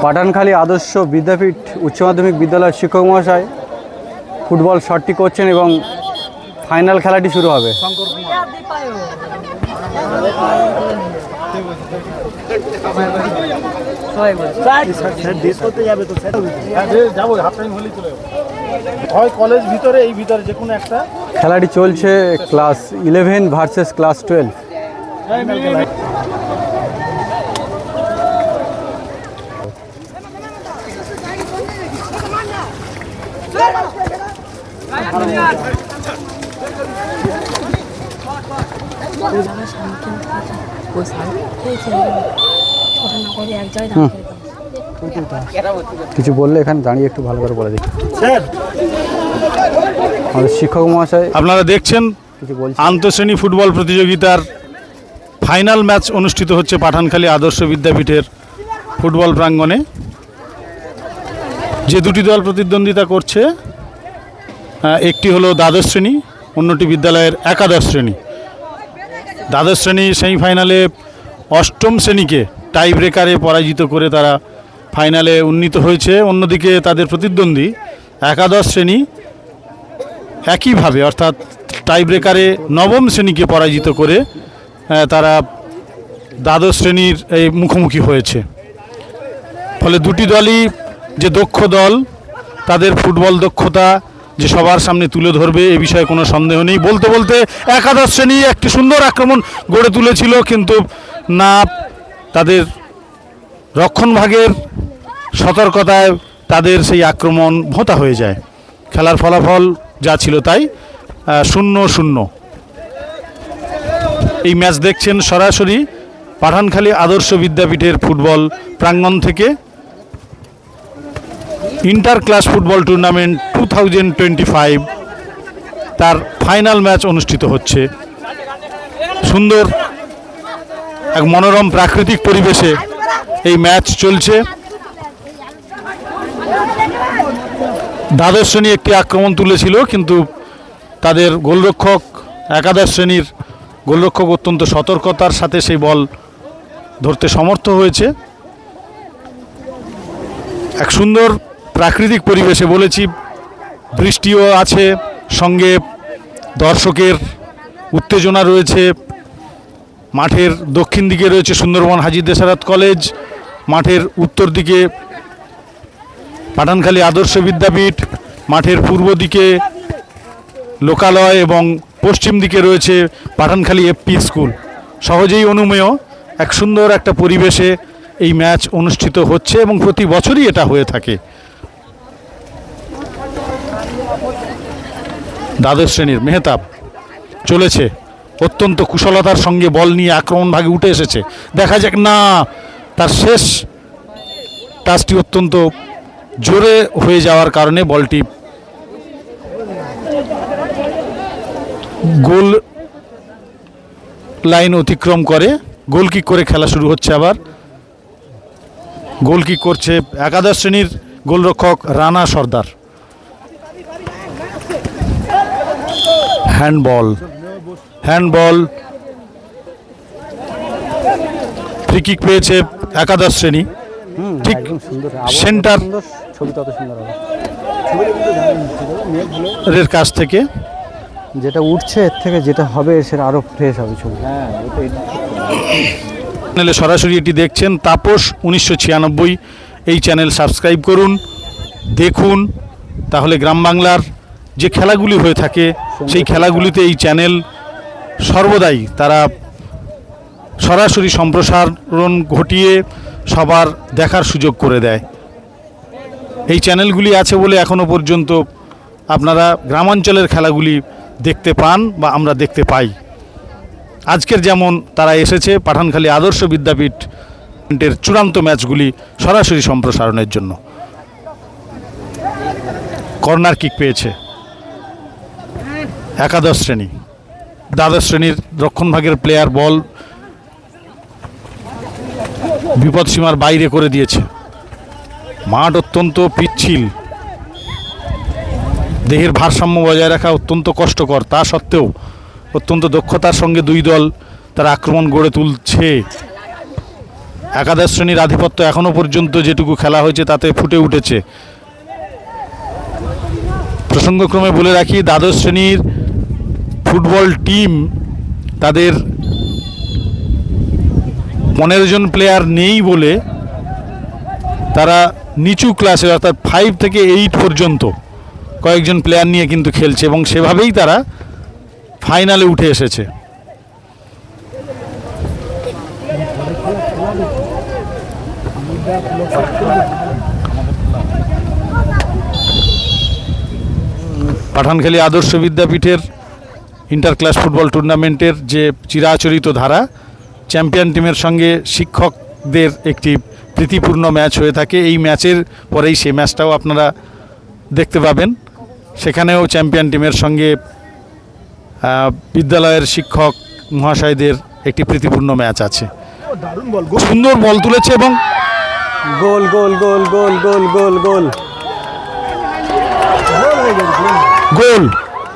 পাঠানখালী আদর্শ বিদ্যাপীঠ উচ্চ মাধ্যমিক বিদ্যালয়ের শিক্ষক মহাশয় ফুটবল শটটি করছেন এবং ফাইনাল খেলাটি শুরু হবে। কলেজ ভিতরে এই ভিতরে যে কোনো একটা খেলাটি চলছে ক্লাস 11 ভার্সেস ক্লাস 12। কিছু বললে এখানে দাঁড়িয়ে একটু ভালো করে বলে দিই। আমাদের শিক্ষক মহাশয় আপনারা দেখছেন আন্তঃশ্রেণী ফুটবল প্রতিযোগিতার ফাইনাল ম্যাচ অনুষ্ঠিত হচ্ছে পাঠানখালী আদর্শ বিদ্যাপীঠের ফুটবল প্রাঙ্গণে। যে দুটি দল প্রতিদ্বন্দ্বিতা করছে একটি হলো দ্বাদশ শ্রেণী, অন্যটি বিদ্যালয়ের একাদশ শ্রেণী। দ্বাদশ শ্রেণী সেমিফাইনালে অষ্টম শ্রেণীকে টাই ব্রেকারে পরাজিত করে তারা ফাইনালে উন্নীত হয়েছে। অন্যদিকে তাদের প্রতিদ্বন্দ্বী একাদশ শ্রেণী একইভাবে অর্থাৎ টাই ব্রেকারে নবম শ্রেণীকে পরাজিত করে তারা দ্বাদশ শ্রেণীর এই মুখোমুখি হয়েছে। ফলে দুটি দলই যে দক্ষ দল, তাদের ফুটবল দক্ষতা যে সবার সামনে তুলে ধরবে এ বিষয়ে কোনো সন্দেহ নেই। বলতে বলতে একাদশ শ্রেণী একটি সুন্দর আক্রমণ গড়ে তুলেছিল, কিন্তু না তাদের রক্ষণভাগের সতর্কতায় তাদের সেই আক্রমণ ভোঁতা হয়ে যায়। খেলার ফলাফল যা ছিল তাই 0-0। এই ম্যাচ দেখছেন সরাসরি পাঠানখালী আদর্শ বিদ্যাপীঠের ফুটবল প্রাঙ্গণ থেকে। ইন্টার ক্লাস ফুটবল টুর্নামেন্ট 2025 তার ফাইনাল ম্যাচ অনুষ্ঠিত হচ্ছে। সুন্দর এক মনোরম প্রাকৃতিক পরিবেশে এই ম্যাচ চলছে। দ্বাদশ শ্রেণী একটি আক্রমণ তুলেছিল, কিন্তু তাদের গোলরক্ষক একাদশ শ্রেণীর গোলরক্ষক অত্যন্ত সতর্কতার সাথে সেই বল ধরতে সমর্থ হয়েছে। এক সুন্দর প্রাকৃতিক পরিবেশে, বলেছি বৃষ্টিও আছে, সঙ্গে দর্শকের উত্তেজনা রয়েছে। মাঠের দক্ষিণ দিকে রয়েছে সুন্দরবন হাজী দেসারাত কলেজ, মাঠের উত্তর দিকে পাঠানখালী আদর্শ বিদ্যাপীঠ, মাঠের পূর্ব দিকে লোকালয় এবং পশ্চিম দিকে রয়েছে পাঠানখালী এফপি স্কুল। সহজেই অনুমেয় এক সুন্দর একটা পরিবেশে এই ম্যাচ অনুষ্ঠিত হচ্ছে এবং প্রতি বছরই এটা হয়ে থাকে। দ্বাদশ শ্রেণীর মেহতাব চলেছে, অত্যন্ত কুশলতার সঙ্গে বল নিয়ে আক্রমণ ভাগে উঠে এসেছে। দেখা যাক, না, তার শেষ টাচটি অত্যন্ত জোরে হয়ে যাওয়ার কারণে বলটি গোল লাইন অতিক্রম করে গোল কিক করে খেলা শুরু হচ্ছে। আবার গোল কিক করছে একাদশ শ্রেণীর গোলরক্ষক রানা সর্দার। হ্যান্ডবল ফ্রি কিক পেয়েছে একাদশ শ্রেণী, ঠিক সেন্টার এর কাছ থেকে। যেটা উঠছে এর থেকে যেটা হবে সেটা আরো ফ্রেশ হবে ছবি। চ্যানেলে সরাসরি এটি দেখছেন তাপস 1996, এই চ্যানেল সাবস্ক্রাইব করুন, দেখুন, তাহলে গ্রাম বাংলার যে খেলাগুলি হয়ে থাকে সেই খেলাগুলিতে এই চ্যানেল সর্বদাই তারা সরাসরি সম্প্রসারণ ঘটিয়ে সবার দেখার সুযোগ করে দেয়। এই চ্যানেলগুলি আছে বলে এখনো পর্যন্ত আপনারা গ্রামাঞ্চলের খেলাগুলি দেখতে পান বা আমরা দেখতে পাই। আজকের যেমন তারা এসেছে পাঠানখালী আদর্শ বিদ্যাপীঠের চূড়ান্ত ম্যাচগুলি সরাসরি সম্প্রসারণের জন্য। কর্নার কিক পেয়েছে একাদশ শ্রেণী। দ্বাদশ শ্রেণীর রক্ষণভাগের প্লেয়ার বল বিপদসীমার বাইরে করে দিয়েছে। মাঠ অত্যন্ত পিচ্ছিল, দেহের ভারসাম্য বজায় রাখা অত্যন্ত কষ্টকর। তা সত্ত্বেও অত্যন্ত দক্ষতার সঙ্গে দুই দল তারা আক্রমণ গড়ে তুলছে। একাদশ শ্রেণীর আধিপত্য এখনও পর্যন্ত যেটুকু খেলা হয়েছে তাতে ফুটে উঠেছে। প্রসঙ্গক্রমে বলে রাখি, দ্বাদশ শ্রেণীর ফুটবল টিম তাদের 15 জন প্লেয়ার নেই বলে তারা নিচু ক্লাসে অর্থাৎ 5 থেকে 8 পর্যন্ত কয়েকজন প্লেয়ার নিয়ে কিন্তু খেলছে এবং সেভাবেই তারা ফাইনালে উঠে এসেছে। পাঠানখালী আদর্শ বিদ্যাপীঠের ইন্টার ক্লাস ফুটবল টুর্নামেন্টের যে চিরাচরিত ধারা, চ্যাম্পিয়ন টিমের সঙ্গে শিক্ষকদের একটি প্রীতিপূর্ণ ম্যাচ হয়ে থাকে। এই ম্যাচের পরেই সেই ম্যাচটাও আপনারা দেখতে পাবেন। সেখানেও চ্যাম্পিয়ন টিমের সঙ্গে বিদ্যালয়ের শিক্ষক মহাশয়দের একটি প্রীতিপূর্ণ ম্যাচ আছে। সুন্দর বল তুলেছে এবং গোল গোল গোল গোল গোল গোল গোল গোল,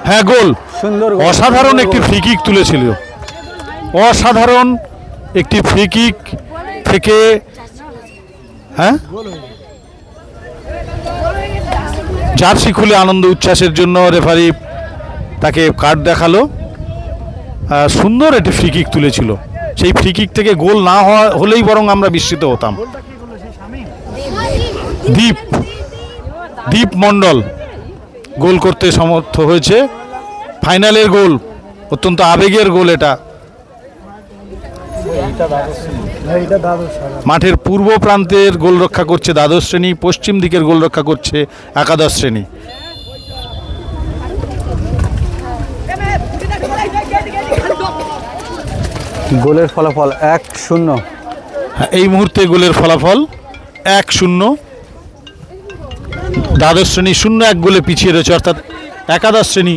হ্যাঁ গোল। সুন্দর গোল। অসাধারণ একটি ফ্রি কিক তুলেছিল, অসাধারণ একটি ফ্রি কিক থেকে, হ্যাঁ, জার্সি খুলে আনন্দ উচ্ছ্বাসের জন্য রেফারি তাকে কার্ড দেখালো। সুন্দর একটি ফ্রি কিক তুলেছিল, সেই ফ্রি কিক থেকে গোল না হলেই বরং আমরা বিস্মিত হতাম। দীপ মণ্ডল গোল করতে সমর্থ হয়েছে। ফাইনালের গোল, অত্যন্ত আবেগের গোল এটা। মাঠের পূর্ব প্রান্তের গোল রক্ষা করছে দ্বাদশ শ্রেণী, পশ্চিম দিকের গোল রক্ষা করছে একাদশ শ্রেণী। গোলের ফলাফল 1-0। এই মুহূর্তে গোলের ফলাফল 1-0। দ্বাদশ শ্রেণী 0-1 গোলে পিছিয়ে রয়েছে, অর্থাৎ একাদশ শ্রেণী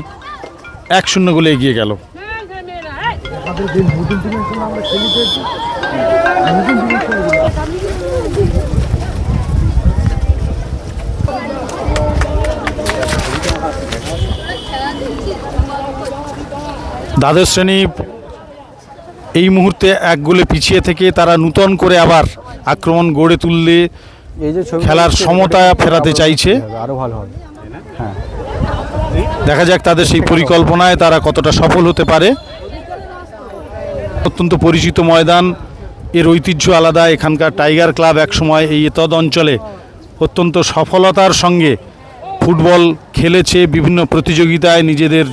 1-0 গোলে এগিয়ে গেল। দ্বাদশ শ্রেণী এই মুহূর্তে 1 গোলে পিছিয়ে থেকে তারা নূতন করে আবার আক্রমণ গড়ে তুললে এই যে ছবি খেলার সমতা ফেরাতে চাইছে। আরো ভালো হবে। হ্যাঁ, দেখা যাক তাদের সেই পরিকল্পনায় তারা কতটা সফল হতে পারে। অত্যন্ত পরিচিত ময়দান, এর ঐতিহ্য আলাদা। এখানকার টাইগার ক্লাব একসময় এই এতদ অঞ্চলে অত্যন্ত সফলতার সঙ্গে ফুটবল খেলেছে, বিভিন্ন প্রতিযোগিতায় নিজেদের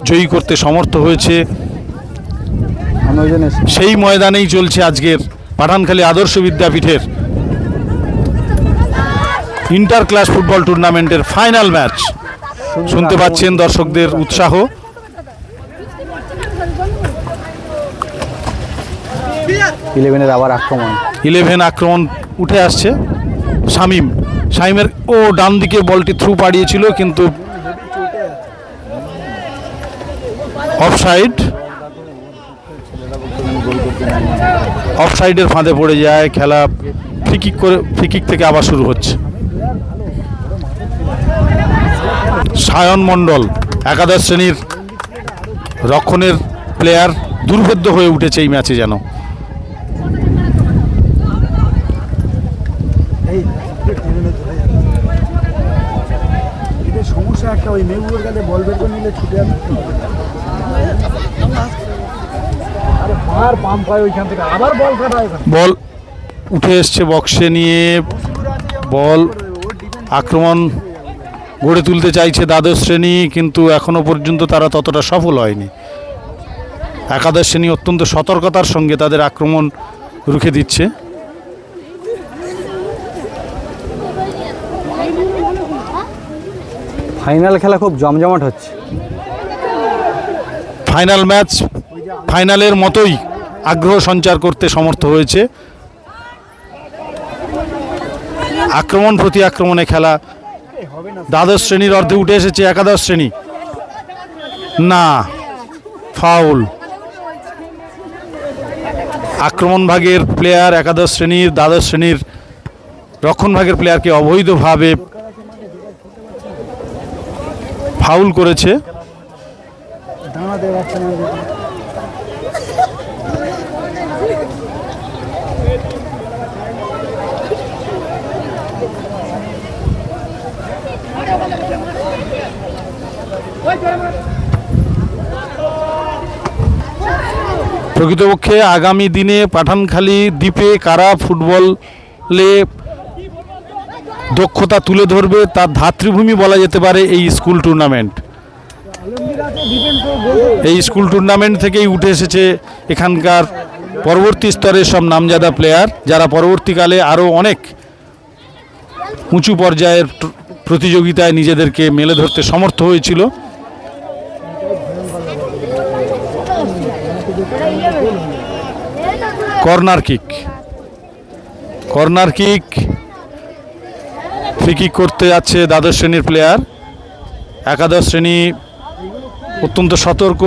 জয়ী করতে সমর্থ হয়েছে। সেই ময়দানেই চলছে আজকের পাঠানখালী আদর্শ বিদ্যাপীঠের ইন্টার ক্লাস ফুটবল টুর্নামেন্টের ফাইনাল ম্যাচ। শুনতে পাচ্ছেন দর্শকদের উৎসাহ। ইলেভেনের আবার আক্রমণ। 11 আক্রমণ উঠে আসছে। শামিমের ডান দিকে বলটি থ্রু পাড়িয়েছিল, কিন্তু অফসাইডের ফাঁদে পড়ে যায়। খেলা ফ্রি কিক থেকে আবার শুরু হচ্ছে। সায়ন মণ্ডল একাদশ শ্রেণীর রক্ষণের প্লেয়ার দুর্ভেদ্য হয়ে উঠেছে এই ম্যাচে যেন। সমস্যা একটা, ওই মেঘুর কাছে বল বের করে নিলে ছুটে আসবে। বল উঠে এসছে বক্সে নিয়ে, বল আক্রমণ গড়ে তুলতে চাইছে দ্বাদশ শ্রেণী, কিন্তু এখনো পর্যন্ত তারা ততটা সফল হয়নি। একাদশ শ্রেণী অত্যন্ত সতর্কতার সঙ্গে তাদের আক্রমণ রুখে দিচ্ছে। ফাইনাল খেলা খুব জমজমাট হচ্ছে। ফাইনাল ম্যাচ ফাইনালের মতোই আগ্রহ সঞ্চার করতে সমর্থ হয়েছে। আক্রমণ প্রতি আক্রমণে খেলা। দ্বাদশ শ্রেণীর অর্ধে উঠে এসেছে একাদশ শ্রেণী। না, ফাউল। আক্রমণ ভাগের প্লেয়ার একাদশ শ্রেণীর দ্বাদশ শ্রেণীর রক্ষণ ভাগের প্লেয়ারকে অবৈধভাবে ফাউল করেছে। প্রকৃতপক্ষে আগামী দিনে পাঠানখালী দ্বীপে কারা ফুটবলে দক্ষতা তুলে ধরবে তার ধাত্রীভূমি বলা যেতে পারে এই স্কুল টুর্নামেন্ট। এই স্কুল টুর্নামেন্ট থেকেই উঠে এসেছে এখানকার পরবর্তী স্তরের সব নামজাদা প্লেয়ার, যারা পরবর্তীকালে আরও অনেক উঁচু পর্যায়ের প্রতিযোগিতায় নিজেদেরকে মেলে ধরতে সমর্থ হয়েছিল। কর্নার কিক, ফ্রি কিক করতে যাচ্ছে দ্বাদশ শ্রেণীর প্লেয়ার। একাদশ শ্রেণী অত্যন্ত সতর্ক,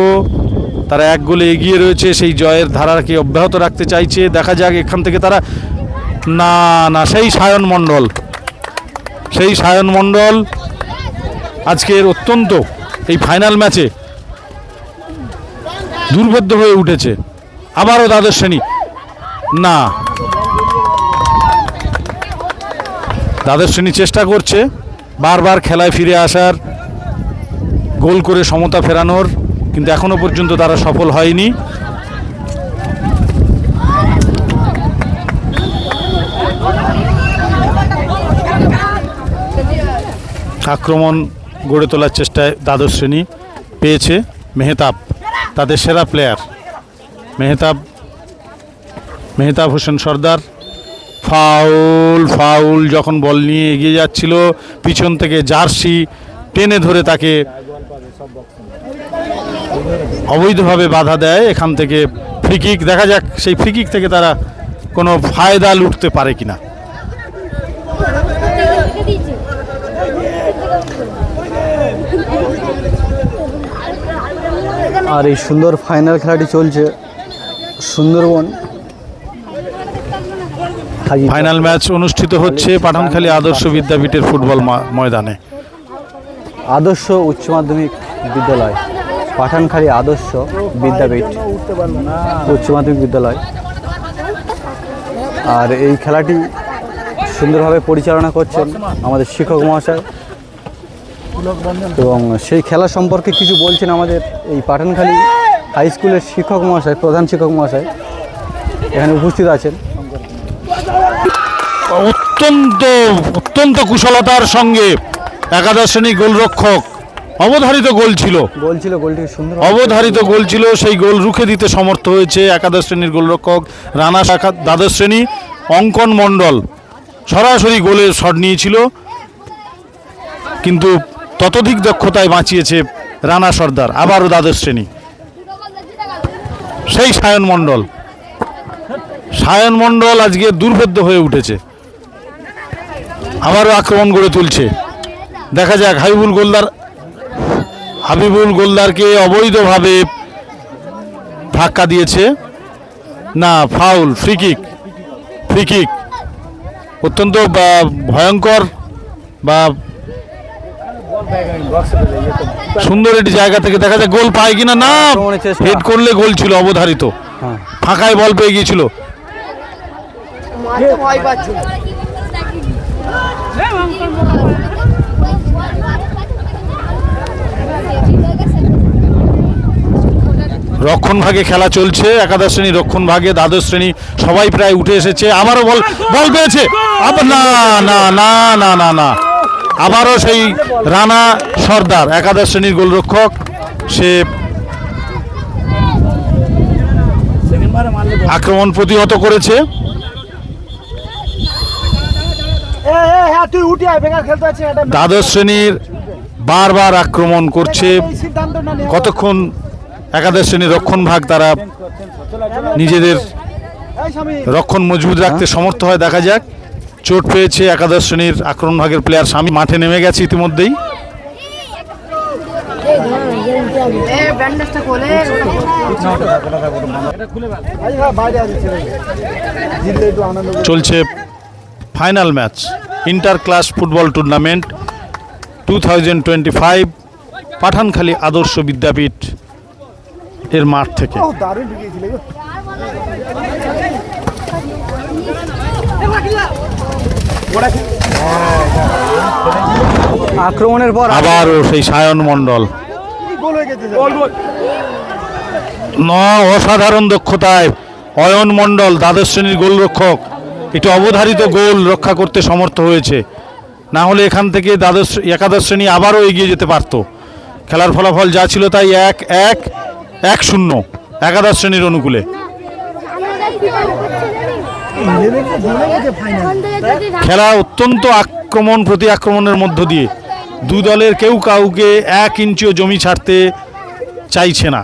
তারা এক গোলে এগিয়ে রয়েছে, সেই জয়ের ধারাকে অব্যাহত রাখতে চাইছে। দেখা যাক এখান থেকে তারা না সেই সায়ন মণ্ডল আজকের অত্যন্ত এই ফাইনাল ম্যাচে দুর্ভেদ্য হয়ে উঠেছে। আবারও দ্বাদশ শ্রেণী, না, দ্বাদশ শ্রেণী চেষ্টা করছে বারবার খেলায় ফিরে আসার, গোল করে সমতা ফেরানোর, কিন্তু এখনো পর্যন্ত তারা সফল হয়নি। আক্রমণ গড়ে তোলার চেষ্টায় দ্বাদশ শ্রেণী পেয়েছে মেহতাব, তাদের সেরা প্লেয়ার মেহতাব হোসেন সর্দার। ফাউল যখন বল নিয়ে এগিয়ে যাচ্ছিল, পিছন থেকে জার্সি টেনে ধরে তাকে অবৈধভাবে বাধা দেয়। এখান থেকে ফ্রি কিক, দেখা যাক সেই ফ্রি কিক থেকে তারা কোনো ফায়দা লুটতে পারে কিনা। আর এই সুন্দর ফাইনাল খেলাটি চলছে সুন্দরবন। ফাইনাল ম্যাচ অনুষ্ঠিত হচ্ছে পাঠানখালী আদর্শ বিদ্যাপীঠের ফুটবল ময়দানে। আদর্শ উচ্চ মাধ্যমিক বিদ্যালয়, পাঠানখালী আদর্শ বিদ্যাপীঠ উচ্চ মাধ্যমিক বিদ্যালয়। আর এই খেলাটি সুন্দরভাবে পরিচালনা করছেন আমাদের শিক্ষক মহাশয়, এবং সেই খেলা সম্পর্কে কিছু বলছেন আমাদের এই পাঠানখালী হাই স্কুলের শিক্ষক মহাশয়, প্রধান শিক্ষক মহাশয় এখানে উপস্থিত আছেন। অত্যন্ত কুশলতার সঙ্গে একাদশ শ্রেণী গোলরক্ষক, অবধারিত গোল ছিল, গোলটি সুন্দর অবধারিত গোল ছিল, সেই গোল রুখে দিতে সমর্থ হয়েছে একাদশ শ্রেণীর গোলরক্ষক রানা শাখা। দ্বাদশ শ্রেণী অঙ্কন মণ্ডল সরাসরি গোলের শট নিয়েছিল, কিন্তু ততোধিক দক্ষতায় বাঁচিয়েছে রানা সর্দার। আবারও দ্বাদশ শ্রেণী, সেই সায়ন মণ্ডল আজকে দুর্ভেদ্য হয়ে উঠেছে, আবারও আক্রমণ গড়ে তুলছে। দেখা যাক হাবিবুল গোলদারকে অবৈধভাবে ধাক্কা দিয়েছে, না, ফাউল। ফ্রি কিক অত্যন্ত ভয়ঙ্কর বা সুন্দর একটি জায়গা থেকে দেখা যায় গোল পায় কিনা, না, হেড করলে গোল ছিল, অবধারিত, ফাঁকায় বল পেয়ে গিয়েছিল। রক্ষণ ভাগে খেলা চলছে, একাদশ শ্রেণী রক্ষণ ভাগে, দ্বাদশ শ্রেণী সবাই প্রায় উঠে এসেছে। আবারও বল পেয়েছে, না, আবারও সেই রানা সর্দার একাদশ শ্রেণীর গোলরক্ষক, সে আক্রমণ প্রতিহত করেছে। দ্বাদশ শ্রেণীর বারবার আক্রমণ করছে, কতক্ষণ একাদশ শ্রেণীর রক্ষণ ভাগ তারা নিজেদের রক্ষণ মজবুত রাখতে সমর্থ হয়, দেখা যাক। চোট পেয়েছে একাদশ শ্রেণীর আক্রমণ ভাগের প্লেয়ার স্বামী, মাঠে নেমে গেছে ইতিমধ্যেই। চলছে final match inter class football tournament 2025 Pathankhali আদর্শ বিদ্যাপীঠ এর মাঠ থেকে। আক্রমণের পর আবারও সেই সায়ন মণ্ডল, অসাধারণ দক্ষতায় অয়ন মণ্ডল দ্বাদশ শ্রেণীর গোলরক্ষক একটি অবধারিত গোল রক্ষা করতে সমর্থ হয়েছে। না হলে এখান থেকে একাদশ শ্রেণী আবারও এগিয়ে যেতে পারত। খেলার ফলাফল যা ছিল তাই 1-1 একাদশ শ্রেণীর অনুকূলে। খেলা অত্যন্ত আক্রমণ প্রতি আক্রমণের মধ্য দিয়ে দু দলের কেউ কাউকে 1 ইঞ্চিও জমি ছাড়তে চাইছে না।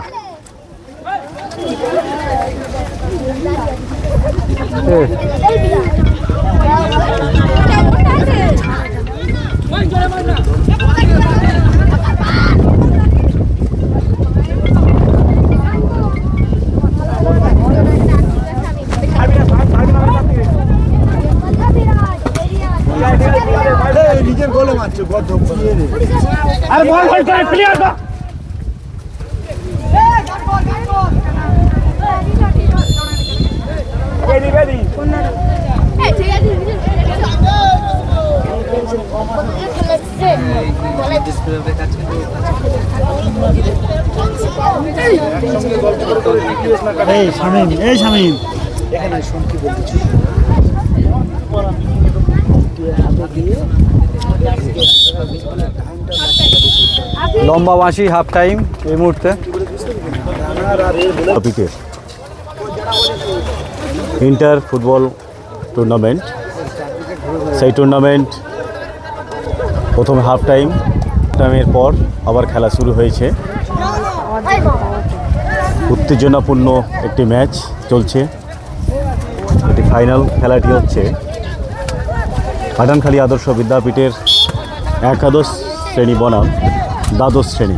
নিজের গোলে মারছে আরে বল বল করে প্লেয়ার দা রেডি রেডি এই শামিম এখানে শুন কি বলছিস লম্বা বাঁশি হাফ টাইম এই মুহূর্তে। ইন্টার ফুটবল টুর্নামেন্ট, সেই টুর্নামেন্ট প্রথমে হাফ টাইমের পর আবার খেলা শুরু হয়েছে। উত্তেজনাপূর্ণ একটি ম্যাচ চলছে। এটি ফাইনাল খেলাটি হচ্ছে কাটানখালী আদর্শ বিদ্যাপীঠের একাদশ শ্রেণী বনাম দ্বাদশ শ্রেণী।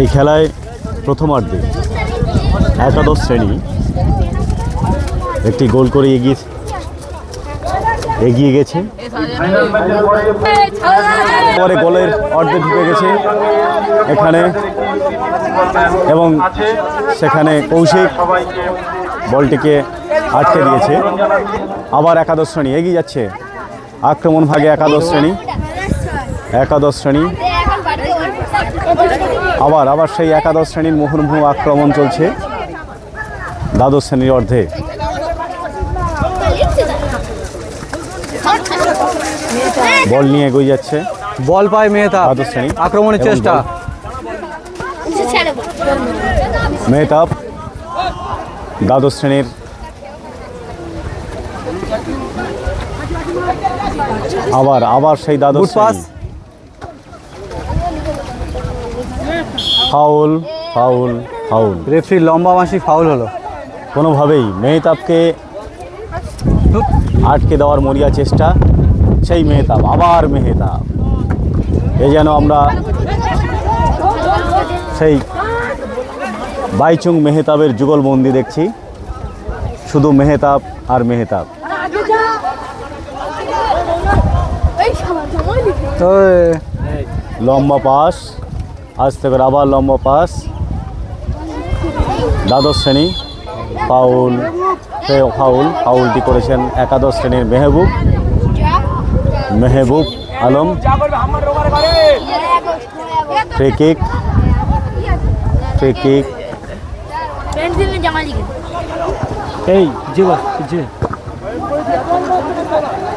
এই খেলায় প্রথমার্ধে একাদশ শ্রেণী একটি গোল করে এগিয়ে গেছে। পরে গোলের অর্ধে ঢুকে গেছে এখানে এবং সেখানে কৌশিক বলটিকে আটকে দিয়েছে। আবার একাদশ শ্রেণী এগিয়ে যাচ্ছে, আক্রমণ ভাগে একাদশ শ্রেণী আবার সেই একাদশ শ্রেণীর মুহুর্মুহু আক্রমণ চলছে দ্বাদশ শ্রেণীর অর্ধে। বল নিয়ে এগিয়ে যাচ্ছে, বল পায় মেহতাব, দ্বাদশ শ্রেণী আক্রমণের চেষ্টা। মেহতাব দ্বাদশ শ্রেণীর আবার সেই দ্বাদশ pass, foul foul foul. Referee লম্বা বাঁশি ফাউল হলো। কোনোভাবেই মেহতাবকে আটকে দেওয়ার মরিয়া চেষ্টা, সেই মেহতাব এ যেন আমরা সেই বাইচুং মেহতাবের যুগলবন্দি দেখছি, শুধু মেহতাব আর মেহতাব। তো লম্বা পাস, আজ থেকে আবার লম্বা পাস, দ্বাদশ শ্রেণী ফাউলটি করেছেন একাদশ শ্রেণীর মেহবুব আলম। ফ্রি কিক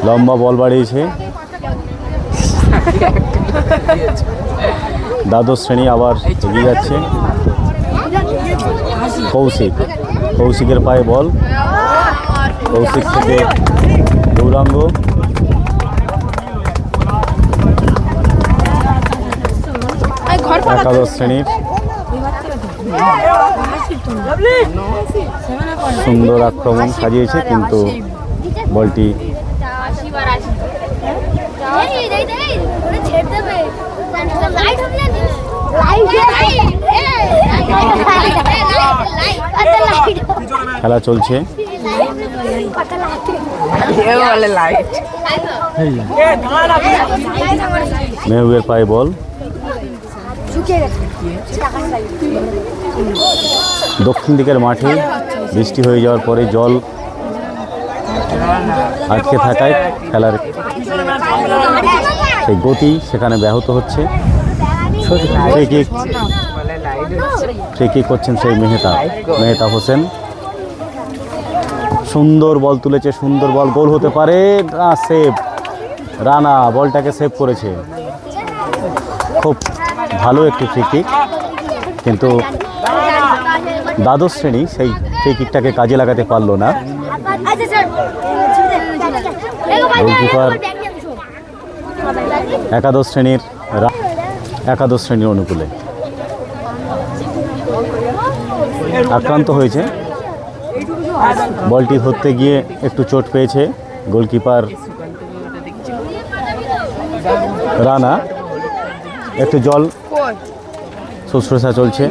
লম্বা বল বাড়িয়েছে দ্বাদশ শ্রেণী, আবার এগিয়ে যাচ্ছে কৌশিকের পায়ে বল, কৌশিক থেকে গৌরাঙ্গ, একাদশ শ্রেণীর সুন্দর আক্রমণ সাজিয়েছে কিন্তু বলটি খেলা চলছে। মেহবুবের পায়ে বল, দক্ষিণ দিকের মাঠে বৃষ্টি হয়ে যাওয়ার পরে জল আটকে থাকায় খেলার সেই গতি সেখানে ব্যাহত হচ্ছে। ফ্রি কিক ফ্রি কিক করছেন সেই মেহতা হোসেন। সুন্দর বল তুলেছে, সুন্দর বল, গোল হতে পারে না, সেভ। রানা বলটাকে সেভ করেছে, খুব ভালো একটি ফ্রি কিক, কিন্তু দ্বাদশ শ্রেণী সেই ফ্রি কিকটাকে কাজে লাগাতে পারলো না। গোলকিপার একাদশ শ্রেণীর অনুকূলে আক্রান্ত হয়েছে। বলটি ধরতে গিয়ে একটু চোট পেয়েছে গোলকিপার রানা। একটু জল শুশ্রূষা চলছে।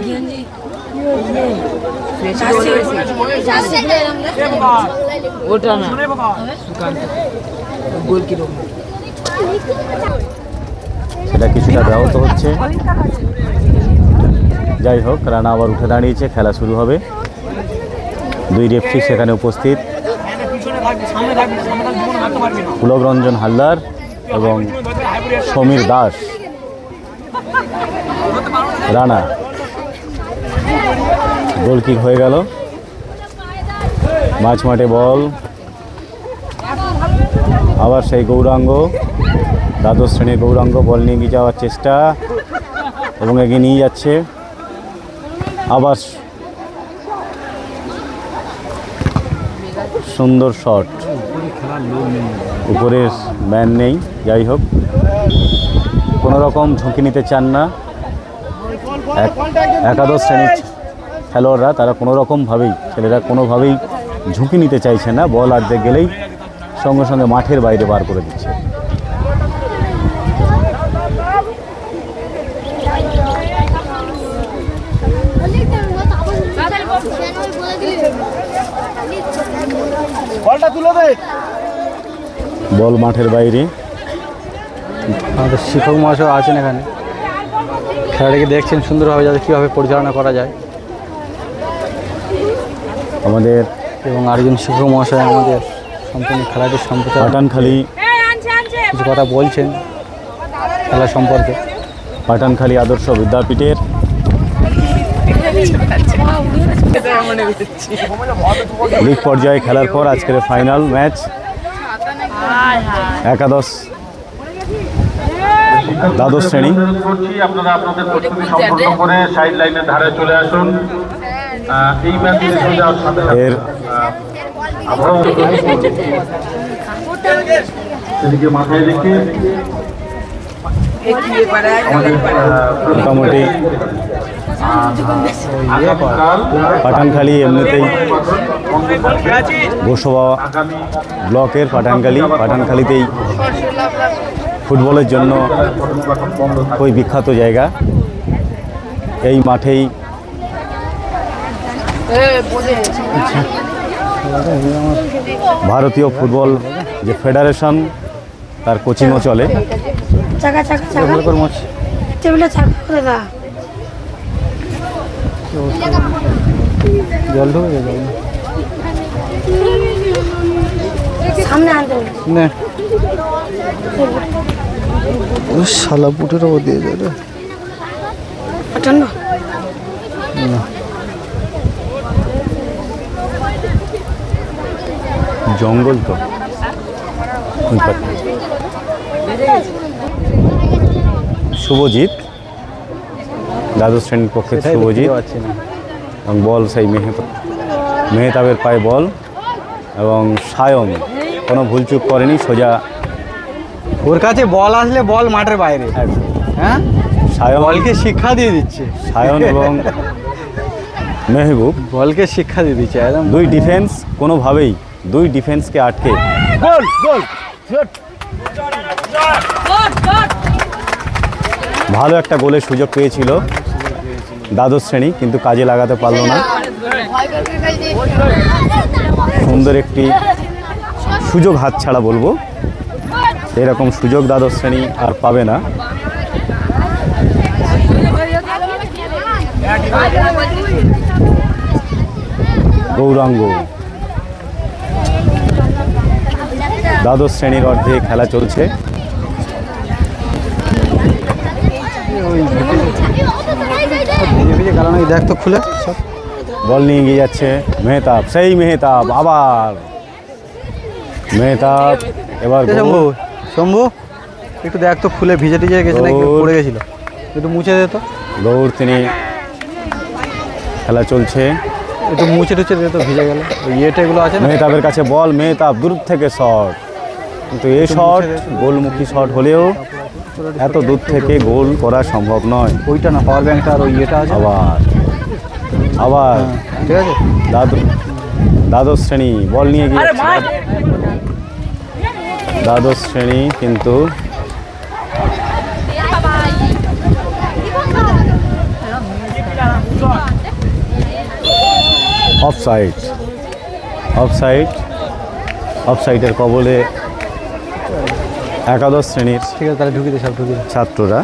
সেটা কিছুটা ব্যাহত হচ্ছে। যাই হোক, রানা আবার উঠে দাঁড়িয়েছে, খেলা শুরু হবে। দুই রেফারি সেখানে উপস্থিত, পুলক রঞ্জন হালদার এবং সমীর দাস। রানা গোল কিক হয়ে গেল। মাঝ মাঠে বল, আবার সেই গৌরাঙ্গ, দ্বাদশ শ্রেণীর গৌরাঙ্গ বল নিয়ে এগিয়ে যাওয়ার চেষ্টা এবং এগিয়ে নিয়ে যাচ্ছে। আবার সুন্দর শট, উপরের ম্যান নেই। যাই হোক, কোনো রকম ঝুঁকি নিতে চান না একাদশ শ্রেণীর খেলোয়াড়রা। তারা ছেলেরা কোনোভাবেই ঝুঁকি নিতে চাইছে না। বল আর্ধেক গেলেই সঙ্গে সঙ্গে মাঠের বাইরে বার করে দিচ্ছে। বল মাঠের বাইরে। আমাদের শিক্ষক মহাশয় আছেন এখানে, খেলাটাকে দেখছেন সুন্দরভাবে, যাতে কীভাবে পরিচালনা করা যায়। আমাদের এবং আরেকজন শিক্ষক মহাশয় আমাদের সম্পূর্ণ খেলাটি সম্প্রচার পাঠানখালী কিছু কথা বলছেন খেলা সম্পর্কে। পাঠানখালী আদর্শ বিদ্যাপীঠের লিগ পর্যায়ে খেলার পর আজকের ফাইনাল ম্যাচ দ্বাদশ শ্রেণী। আপনারা আপনাদের প্রস্তুতি সম্পন্ন করে সাইড লাইনের ধারে চলে আসুন। এই ম্যাচে হয়ে যাওয়ার সাথে এর সেদিকে মাথায় রেখে মোটামুটি পাঠানখালী এমনিতেই গোসবা ব্লকের পাঠানখালীতেই ফুটবলের জন্য খুবই বিখ্যাত জায়গা। এই মাঠেই ভারতীয় ফুটবল যে ফেডারেশন, তার কোচিংও চলে। জল ঢুকে গেল না, শালা বুটের ওপর দিয়ে যাবে। জঙ্গল তো শুভজিৎ, দ্বাদশ শ্রেণীর পক্ষে শুভজিৎ, এবং বল সেই মেহতাবের পায়ে বল, এবং সায়ন কোনো ভুলচুক করেনি, সোজা ওর কাছে বল আসলে বল মাঠের বাইরে। হ্যাঁ, সায়ন বলকে শিক্ষা দিয়ে দিচ্ছে। সায়ন এবং মেহবুব বলকে শিক্ষা দিয়ে দিচ্ছে একদম। কোনোভাবেই দুই ডিফেন্সকে আটকে ভালো একটা গোলের সুযোগ পেয়েছিল দ্বাদশ শ্রেণী, কিন্তু কাজে লাগাতে পারল না। সুন্দর একটি সুযোগ হাতছাড়া বলবো, এরকম সুযোগ দ্বাদশ শ্রেণী আর পাবে না। গৌরাঙ্গ, দ্বাদশ শ্রেণীর অর্ধে খেলা চলছে। ভিজে ভিজে গেল নাকি দেখ তো খুলে সব। বল নিয়ে এগিয়ে যাচ্ছে মেহতাব, সেই মেহতাব আবার মেহতাব এবার এ শম্ভু, শম্ভু একটু দেখ তো খুলে ভিজে টিজে গেছে নাকি গোল। পড়ে গেছিলো, একটু মুছে দে তো, দৌড় তিনি, খেলা চলছে। একটু মুছে টুছে দে তো, ভিজে গেল ওই ইয়েটেগুলো আছে না। মেহতাবের কাছে বল, মেহতাব দূর থেকে শট, কিন্তু এই শট গোলমুখী শট হলেও এত দূর থেকে গোল করা সম্ভব নয়। ওইটা না, পাওয়ার ব্যাংকটা আর ওই ইয়েটা আছে। আবার আবার ঠিক আছে, দ্বাদশ শ্রেণী বল নিয়ে গিয়ে দ্বাদশ শ্রেণী কিন্তু অফসাইড, অফসাইড, অফসাইডের কবলে একাদশ শ্রেণীর ঠিক আছে তাহলে ঢুকিয়ে দে, সব ঢুকিয়ে দে। ছাত্ররা।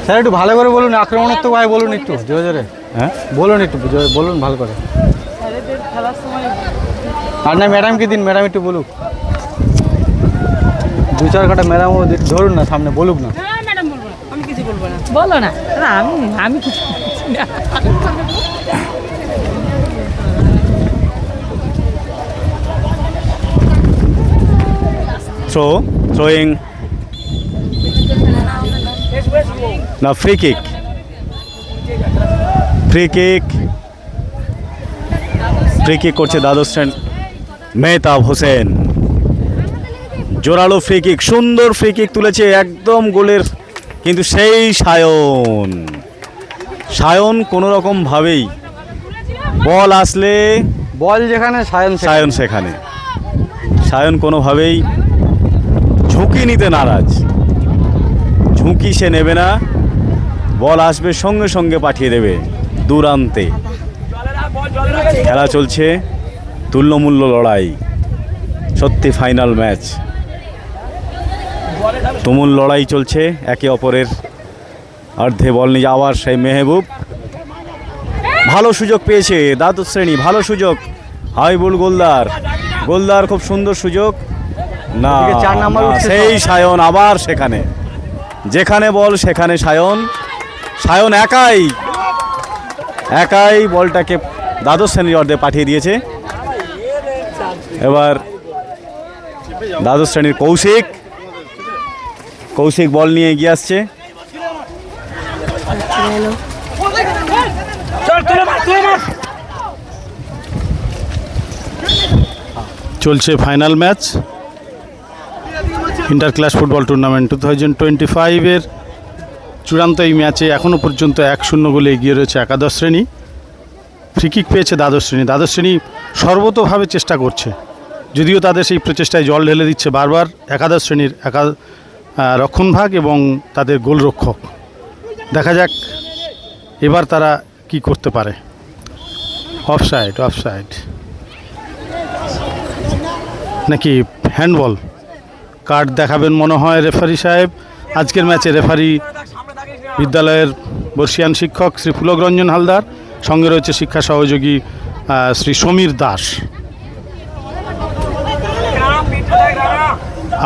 স্যার একটু ভালো করে বলুন, আক্রমণাত্মক ভাই বলুন, একটু জোরে জোরে হ্যাঁ, বলুন, একটু জোরে বলুন ভালো করে। আর না ম্যাডামকে দিন, ম্যাডাম একটু বলুক, দু চার কাটা ম্যাডামও ধরুন না সামনে, বলুক না। ম্যাডাম বলবো না, আমি কিছু বলবো না, বলো না। না আমি কিছু বলছি না। throwing না, free kick, free kick, free kick করছে দ্বাদশ শ্রেণী মেহতাব হোসেন। জোরালো ফ্রি কিক, সুন্দর ফ্রি কিক তুলেছে একদম গোলের, কিন্তু সেই সায়ন, সায়ন কোনো রকম ভাবেই বল আসলে বল যেখানে সায়ন সায়ন সেখানে, সায়ন কোনোভাবেই ঝুঁকি নিতে নারাজ, ঝুঁকি সে নেবে না, বল আসবে সঙ্গে সঙ্গে পাঠিয়ে দেবে দূরান্তে। খেলা চলছে, তুল্যমূল্য লড়াই, সত্যি ফাইনাল ম্যাচ, তুমুল লড়াই চলছে একে অপরের অর্ধে। বল নিয়ে আবার সেই মেহবুব, ভালো সুযোগ পেয়েছে দ্বাদশ শ্রেণী, ভালো সুযোগ, হাবিবুল গোলদার, গোলদার খুব সুন্দর সুযোগ, না এদিকে 4 নাম্বার না, উঠছে সেই সায়ন আবার সেখানে, যেখানে বল সেখানে সায়ন, সায়ন একাই একাই বলটাকে দ্বাদশ শ্রেণীর অর্ধে পাঠিয়ে দিয়েছে। এবার দ্বাদশ শ্রেণীর কৌশিক, কৌশিক বল নিয়ে এগিয়ে আসছে, চলছে final match inter class football tournament 2025-এর চূড়ান্ত এই ম্যাচে এখনও পর্যন্ত 1-0 গোলে এগিয়ে রয়েছে একাদশ শ্রেণী। ফ্রি কিক পেয়েছে দ্বাদশ শ্রেণী, দ্বাদশ শ্রেণী সর্বতোভাবে চেষ্টা করছে, যদিও তাদের সেই প্রচেষ্টায় জল ঢেলে দিচ্ছে বারবার একাদশ শ্রেণীর রক্ষণভাগ এবং তাদের গোলরক্ষক। দেখা যাক এবার তারা কি করতে পারে। অফসাইড, অফসাইড নাকি হ্যান্ডবল, কার্ড দেখাবেন মনে হয় রেফারি সাহেব। আজকের ম্যাচে রেফারি বিদ্যালয়ের বর্ষিয়ান শিক্ষক শ্রী পুলক রঞ্জন হালদার, সঙ্গে রয়েছে শিক্ষা সহযোগী শ্রী সমীর দাস।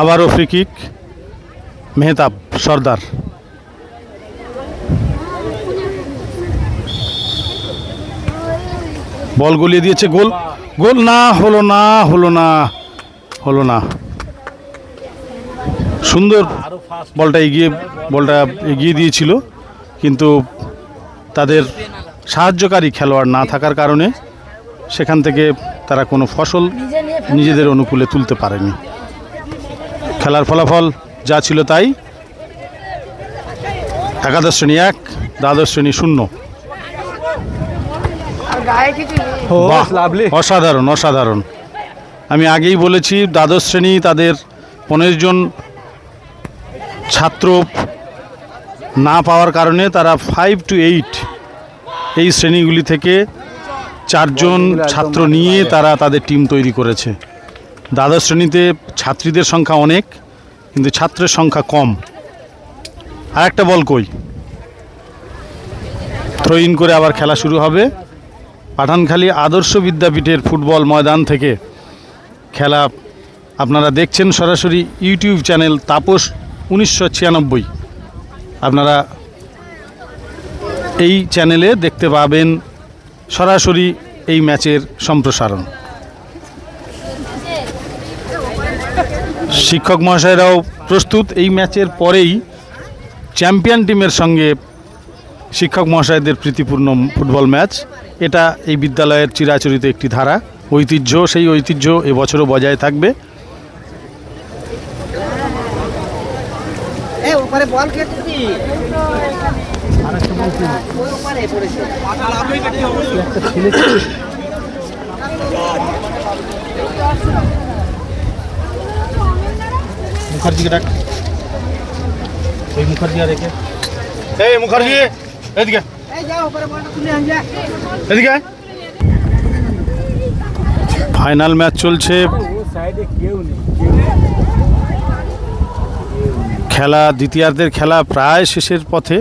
আবারও ফ্রি কিক, মেহতাব সর্দার, বল গলিয়ে দিয়েছে, গোল, গোল না, হলো না, হলো না, হলো না। সুন্দর বলটা এগিয়ে দিয়েছিল, কিন্তু তাদের সাহায্যকারী খেলোয়াড় না থাকার কারণে সেখান থেকে তারা কোনো ফসল নিজেদের অনুকূলে তুলতে পারেনি। খেলার ফলাফল যা ছিল তাই, একাদশ শ্রেণী 1, দ্বাদশ শ্রেণী 0। বাহ, অসাধারণ, অসাধারণ। আমি আগেই বলেছি দ্বাদশ শ্রেণী তাদের 15 জন ছাত্র না পাওয়ার কারণে তারা 5 to 8 এই শ্রেণীগুলি থেকে 4 জন ছাত্র নিয়ে তারা তাদের টিম তৈরি করেছে। দ্বাদশ শ্রেণীতে ছাত্রীদের সংখ্যা অনেক, কিন্তু ছাত্রের সংখ্যা কম। আর একটা বল কই, থ্রো ইন করে আবার খেলা শুরু হবে। পাঠানখালী আদর্শ বিদ্যাপীঠের ফুটবল ময়দান থেকে খেলা আপনারা দেখছেন সরাসরি ইউটিউব চ্যানেল তাপস 1996। আপনারা এই চ্যানেলে দেখতে পাবেন সরাসরি এই ম্যাচের সম্প্রসারণ। শিক্ষক মহাশয়রাও প্রস্তুত। এই ম্যাচের পরেই চ্যাম্পিয়ন টিমের সঙ্গে শিক্ষক মহাশয়দের প্রীতিপূর্ণ ফুটবল ম্যাচ। এটা এই বিদ্যালয়ের চিরাচরিত একটি ধারা, ঐতিহ্য। সেই ঐতিহ্য এবছরও বজায় থাকবে। মুখার্জিকে ডাক, ওই মুখার্জি আর একে, এই মুখার্জি এদিকে, এদিকে। ফাইনাল ম্যাচ চলছে, খেলা দ্বিতীয়ার্ধের খেলা প্রায় শেষের পথে।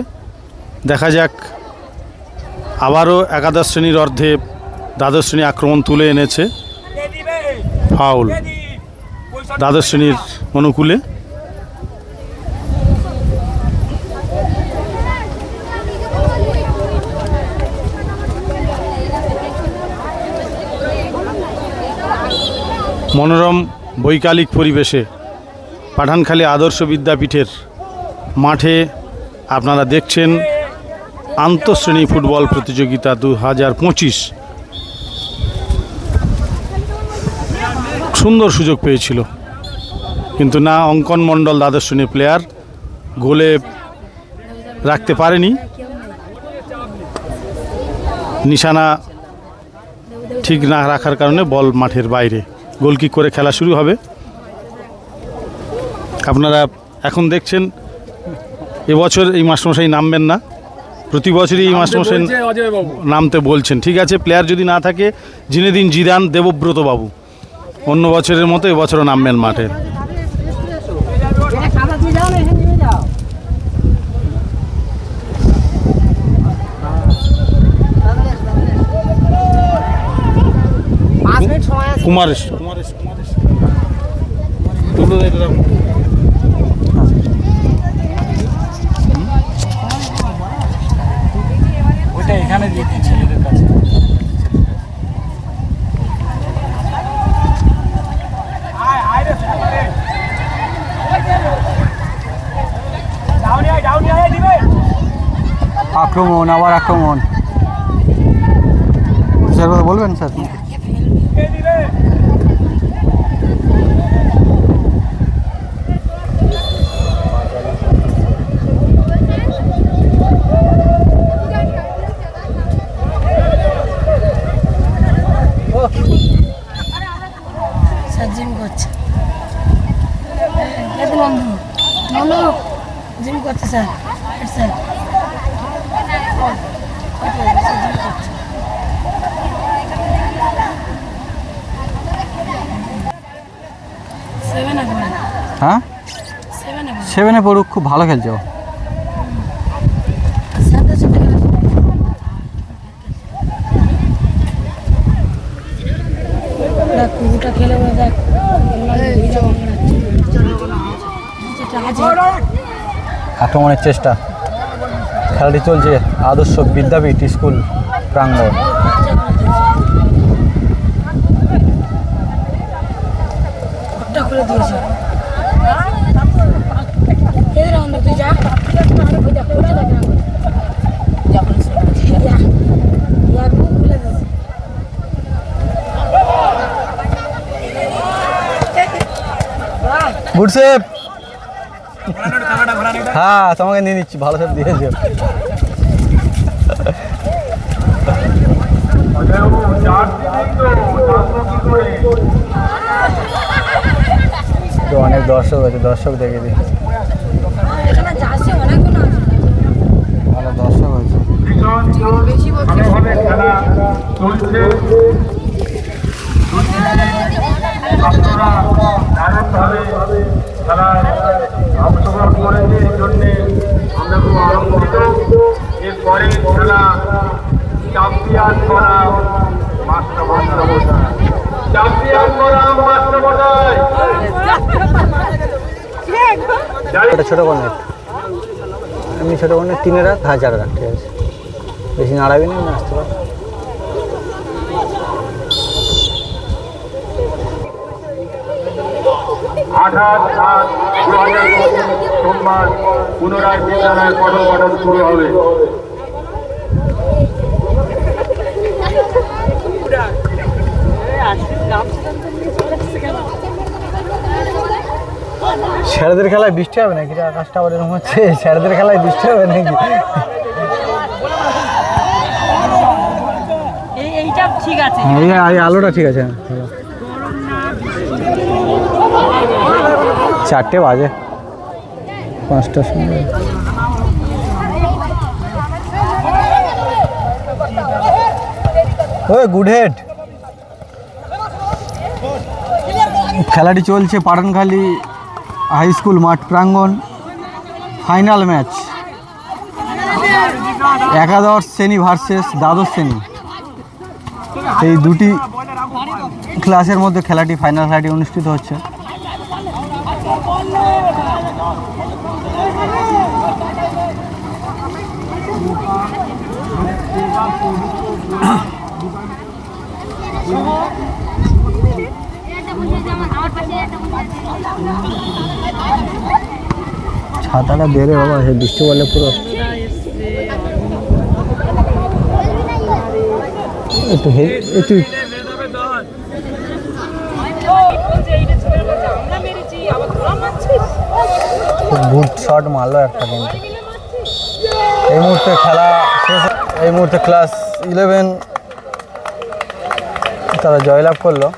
দেখা যাক, আবারও একাদশ শ্রেণীর অর্ধে দ্বাদশ শ্রেণী আক্রমণ তুলে এনেছে। ফাউল দ্বাদশ শ্রেণীর অনুকূলে। মনোরম বৈকালিক পরিবেশে পাঠানখালী আদর্শ বিদ্যাপীঠের মাঠে আপনারা দেখছেন আন্তঃশ্রেণী ফুটবল প্রতিযোগিতা 2025। সুন্দর সুযোগ পেয়েছিল, কিন্তু না, অঙ্কন মণ্ডল দ্বাদশ শ্রেণীর প্লেয়ার গোলে রাখতে পারেনি। নিশানা ঠিক না রাখার কারণে বল মাঠের বাইরে। গোলকিক করে খেলা শুরু হবে। আপনারা এখন দেখছেন এবছর এই মাস্টারমশাই নামবেন না, প্রতি বছরই এই মাস্টারমশাই নামতে বলছেন। ঠিক আছে, প্লেয়ার যদি না থাকে জিনেদিন জিদান, দেবব্রত বাবু, অন্য বছরের মতো এবছরও নামবেন মাঠে। কুমারেশ ওইটা এখানে দিয়েছি ছেলেদের কাছে। আক্রমণ, আবার আক্রমণ। স্যার কথা বলবেন স্যার? জিম করছে, জিম করছে স্যার। স্যার হ্যাঁ, 7-এ পড়ুক, খুব ভালো খেলছে ও। খেলে দেখ, আক্রমণের চেষ্টা। খেলাটি চলছে আদর্শ বিদ্যাপীঠ স্কুল প্রাঙ্গণ। খুলে দিয়েছে। Good save. হ্যাঁ, তোমাকে নিয়ে নিচ্ছি, ভালো সেভ দিয়েছে। তো অনেক দর্শক আছে, দর্শক দেখে দিই, ভালো দর্শক আছে। আপনারা দারুণভাবে খেলায় অংশগ্রহণ করেছে, এই জন্যে আমরা খুব আনন্দিত। এরপরে খেলা চ্যাম্পিয়ন করা মাস্টারমশাই, চ্যাম্পিয়ন করা মাস্টারমশাই। ছোট কর্নার এমনি ছোটো কোনো 3 রাখ, হ্যাঁ 4 রাখ, ঠিক আছে। বেশি নাড়াবি না, আসতে পার। সোমবার পুনরায় বিদ্যালয়ের পঠন পাঠন শুরু হবে। ছেলেদের খেলায় বৃষ্টি হবে নাকি? আকাশটা আবার এরকম হচ্ছে, ছেলেদের খেলায় বৃষ্টি হবে নাকি? এইটা ঠিক আছে। এই আলোটা ঠিক আছে। 4টে বাজে, 5টার সময়। ওই গুড হেড। খেলাটি চলছে পাঠানখালী হাই স্কুল মাঠ প্রাঙ্গণ। ফাইনাল ম্যাচ একাদশ শ্রেণী ভার্সেস দ্বাদশ শ্রেণী, এই দুটি ক্লাসের মধ্যে খেলাটি, ফাইনাল খেলাটি অনুষ্ঠিত হচ্ছে। ছাতাটা বেড়ে বাবা, সে বৃষ্টি বলে পুরো একটু একটু গুড শট মারলো একটা, কিন্তু এই মুহূর্তে খেলা শেষ। এই মুহূর্তে ক্লাস 11 তারা জয়লাভ করলো।